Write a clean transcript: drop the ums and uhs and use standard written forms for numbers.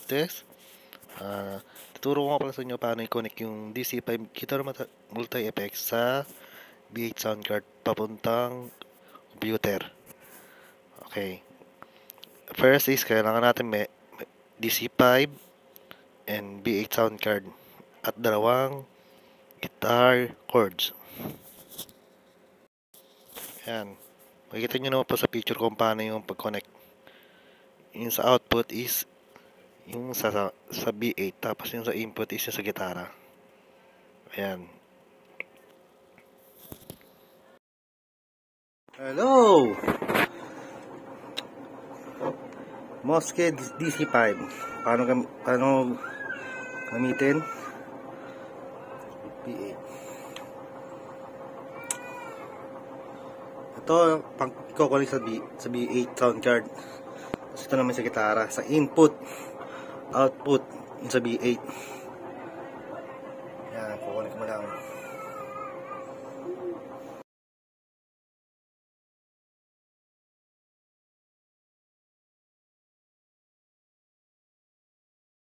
test. Tuturo ko nga pala sa inyo paano i-connect yung DC5 guitar multi-effects sa B8 sound card papuntang computer. Okay. First is kailangan natin may DC5 and B8 sound card at dalawang guitar chords. Yan. Makikita nyo naman po sa picture kung paano yung pag-connect. Yung sa output is yung sa B8, tapos yung sa input is yung sa gitara. Ayan. Hello! Mosked DC5. Paano gamitin? B8. Ito, pang kukulik sa B8 sound card. Tapos ito naman sa gitara. Sa input, output, yung sa B8. Yan, kukulik mo lang.